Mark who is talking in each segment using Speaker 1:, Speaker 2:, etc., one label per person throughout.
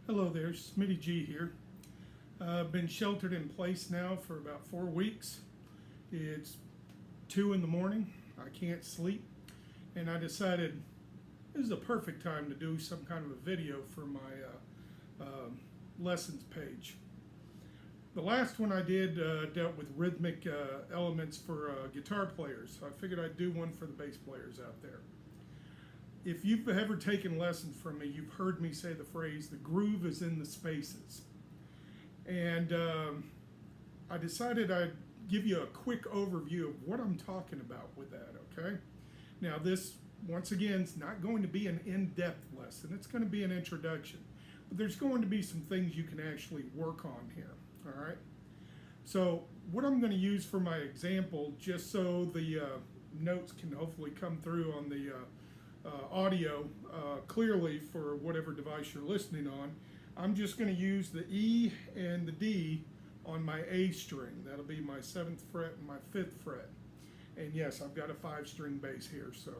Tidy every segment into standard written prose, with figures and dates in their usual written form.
Speaker 1: Hello there, Smitty G here. I've been sheltered in place now for about 4 weeks. It's 2 in the morning. I can't sleep, and I decided this is a perfect time to do some kind of a video for my lessons page. The last one I did dealt with rhythmic elements for guitar players. So I figured I'd do one for the bass players out there. If you've ever taken lessons from me, you've heard me say the phrase, the groove is in the spaces. And I decided I'd give you a quick overview of what I'm talking about with that, okay? Now this, once again, is not going to be an in-depth lesson. It's going to be an introduction. But there's going to be some things you can actually work on here, all right? So what I'm going to use for my example, just so the notes can hopefully come through on the audio clearly for whatever device you're listening on, I'm just going to use the E and the D on my A string. That'll be my 7th fret and my 5th fret. And yes, I've got a 5-string bass here, so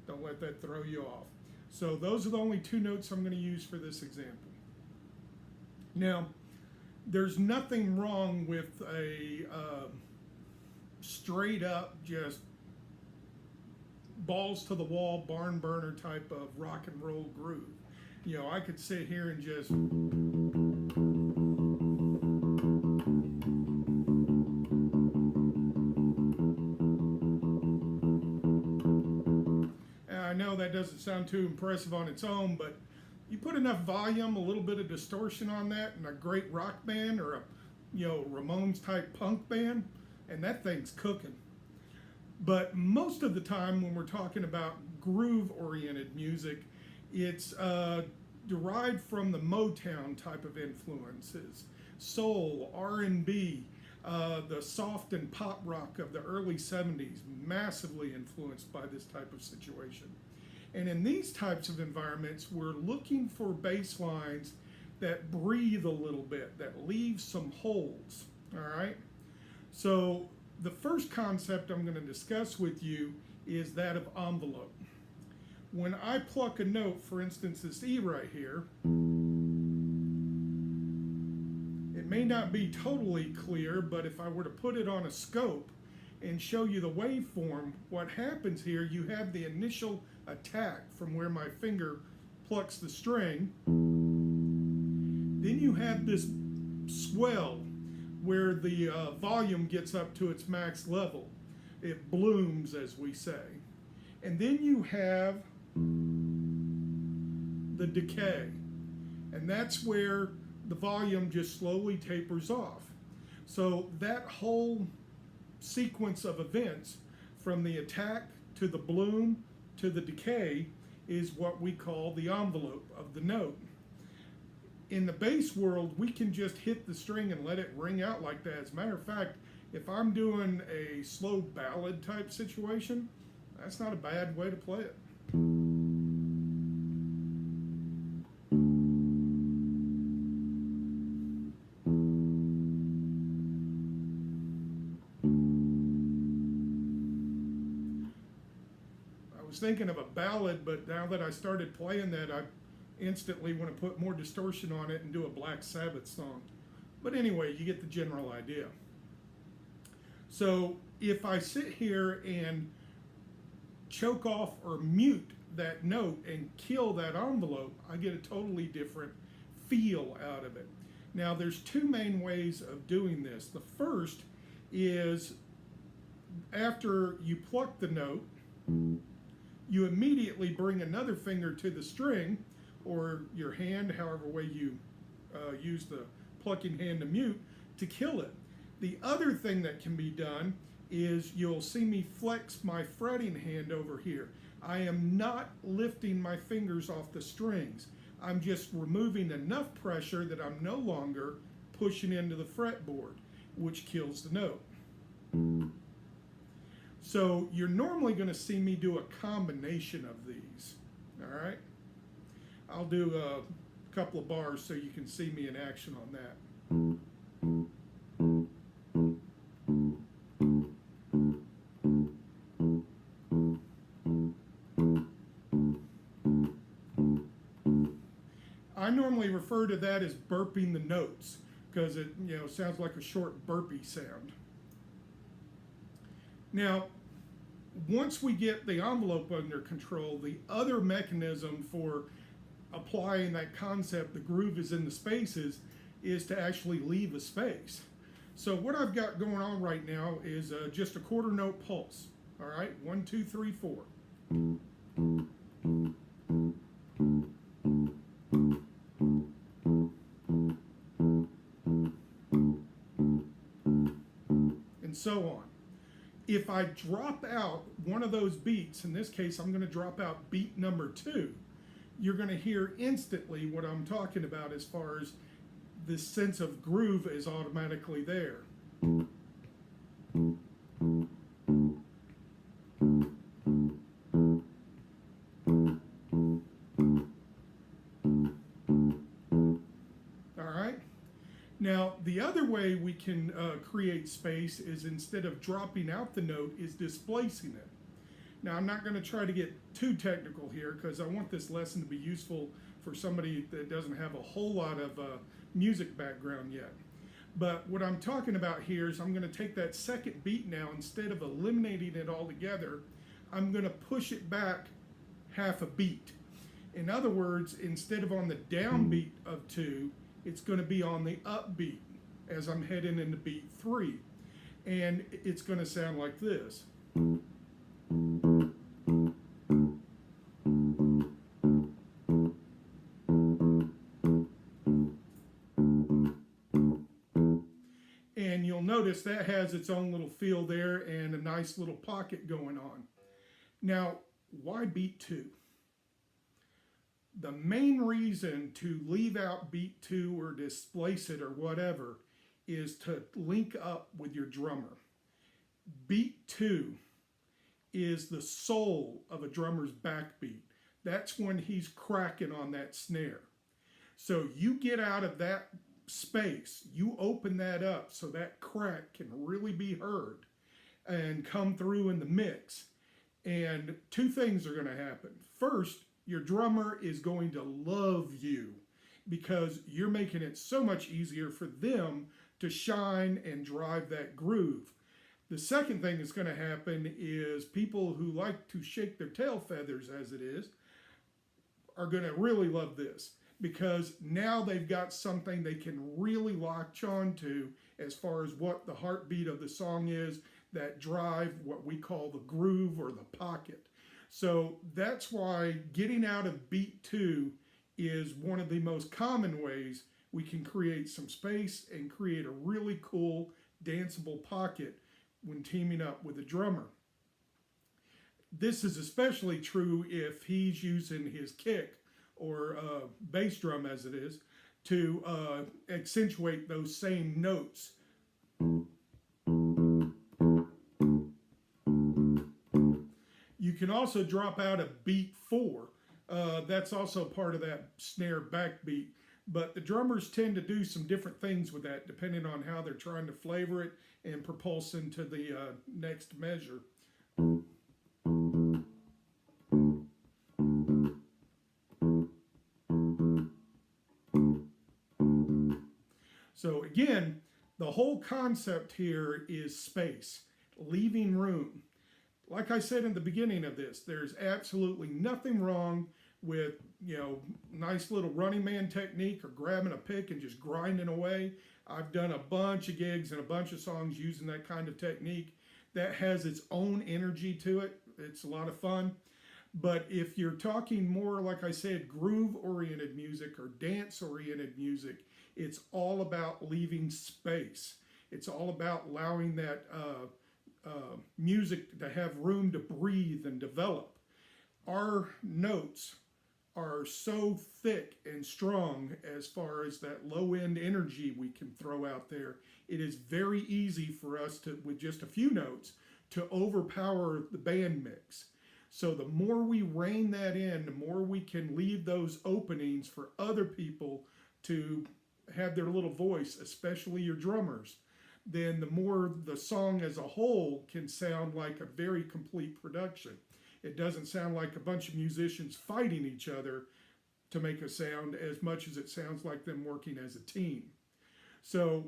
Speaker 1: don't let that throw you off. So those are the only 2 notes I'm going to use for this example. Now, there's nothing wrong with a straight up just balls to the wall barn burner type of rock and roll groove. You know, I could sit here and just I know that doesn't sound too impressive on its own, but you put enough volume, a little bit of distortion on that, and a great rock band or a Ramones type punk band, and that thing's cooking. But most of the time when we're talking about groove-oriented music, it's derived from the Motown type of influences, soul, R&B, the soft and pop rock of the early 70s, massively influenced by this type of situation. And in these types of environments, we're looking for bass lines that breathe a little bit, that leave some holes, all right? So the first concept I'm going to discuss with you is that of envelope. When I pluck a note, for instance, this E right here, it may not be totally clear, but if I were to put it on a scope and show you the waveform, what happens here, you have the initial attack from where my finger plucks the string. Then you have this swell where the volume gets up to its max level. It blooms, as we say. And then you have the decay. And that's where the volume just slowly tapers off. So that whole sequence of events, from the attack to the bloom to the decay, is what we call the envelope of the note. In the bass world, we can just hit the string and let it ring out like that. As a matter of fact, if I'm doing a slow ballad type situation, that's not a bad way to play it. I was thinking of a ballad, but now that I started playing that, I instantly want to put more distortion on it and do a Black Sabbath song. But anyway, you get the general idea. So if I sit here and choke off or mute that note and kill that envelope, I get a totally different feel out of it. Now there's 2 main ways of doing this. The first is after you pluck the note, you immediately bring another finger to the string, or your hand, however way you use the plucking hand to mute, to kill it. The other thing that can be done is you'll see me flex my fretting hand over here. I am not lifting my fingers off the strings. I'm just removing enough pressure that I'm no longer pushing into the fretboard, which kills the note. So you're normally going to see me do a combination of these, all right? I'll do a couple of bars so you can see me in action on that. I normally refer to that as burping the notes because it sounds like a short burpy sound. Now, once we get the envelope under control, the other mechanism for applying that concept, the groove is in the spaces, is to actually leave a space. So what I've got going on right now is just a quarter note pulse. All right, 1, 2, 3, 4. And so on. If I drop out one of those beats, in this case I'm going to drop out beat number 2, you're going to hear instantly what I'm talking about as far as this sense of groove is automatically there. All right. Now, the other way we can create space is instead of dropping out the note is displacing it. Now, I'm not going to try to get too technical here because I want this lesson to be useful for somebody that doesn't have a whole lot of music background yet. But what I'm talking about here is I'm going to take that second beat now, instead of eliminating it altogether, I'm going to push it back half a beat. In other words, instead of on the downbeat of 2, it's going to be on the upbeat as I'm heading into beat 3. And it's going to sound like this. And you'll notice that has its own little feel there and a nice little pocket going on. Now, why beat 2? The main reason to leave out beat 2 or displace it or whatever is to link up with your drummer. Beat 2 is the soul of a drummer's backbeat. That's when he's cracking on that snare. So you get out of that space, you open that up so that crack can really be heard and come through in the mix. And 2 things are going to happen. First, your drummer is going to love you because you're making it so much easier for them to shine and drive that groove. The second thing that's going to happen is people who like to shake their tail feathers, as it is, are going to really love this because now they've got something they can really latch on to as far as what the heartbeat of the song is, that drive, what we call the groove or the pocket. So that's why getting out of beat 2 is one of the most common ways we can create some space and create a really cool danceable pocket when teaming up with a drummer. This is especially true if he's using his kick or bass drum, as it is, to accentuate those same notes. You can also drop out a beat 4. That's also part of that snare backbeat. But the drummers tend to do some different things with that depending on how they're trying to flavor it and propulse into the next measure. So again, the whole concept here is space, leaving room. Like I said in the beginning of this, there's absolutely nothing wrong with, nice little running man technique or grabbing a pick and just grinding away. I've done a bunch of gigs and a bunch of songs using that kind of technique. That has its own energy to it. It's a lot of fun. But if you're talking more, like I said, groove-oriented music or dance-oriented music, it's all about leaving space. It's all about allowing that music to have room to breathe and develop. Our notes are so thick and strong as far as that low-end energy we can throw out there. It is very easy for us to, with just a few notes, to overpower the band mix. So the more we rein that in, the more we can leave those openings for other people to have their little voice, especially your drummers, then the more the song as a whole can sound like a very complete production. It doesn't sound like a bunch of musicians fighting each other. to make a sound as much as it sounds like them working as a team. So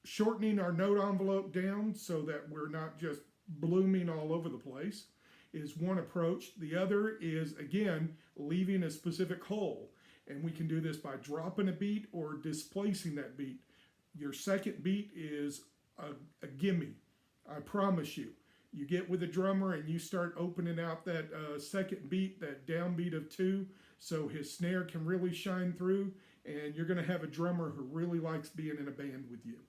Speaker 1: shortening our note envelope down so that we're not just blooming all over the place is one approach. The other is, again, leaving a specific hole. And we can do this by dropping a beat or displacing that beat. Your second beat is a gimme, I promise you. You get with a drummer and you start opening out that second beat, that downbeat of 2, so his snare can really shine through, and you're going to have a drummer who really likes being in a band with you.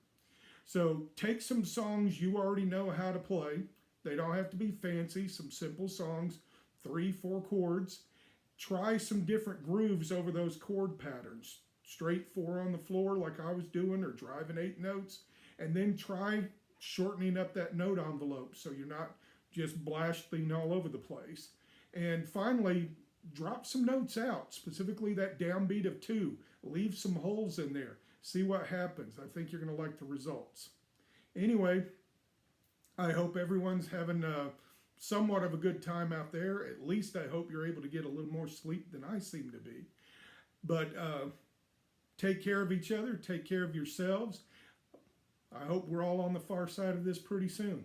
Speaker 1: So take some songs you already know how to play. They don't have to be fancy, some simple songs, 3, 4 chords. Try some different grooves over those chord patterns. Straight 4 on the floor like I was doing, or driving 8 notes, and then try shortening up that note envelope so you're not just blasting all over the place. And finally, drop some notes out, specifically that downbeat of 2. Leave some holes in there. See what happens. I think you're going to like the results. Anyway, I hope everyone's having somewhat of a good time out there. At least I hope you're able to get a little more sleep than I seem to be. But take care of each other. Take care of yourselves. I hope we're all on the far side of this pretty soon.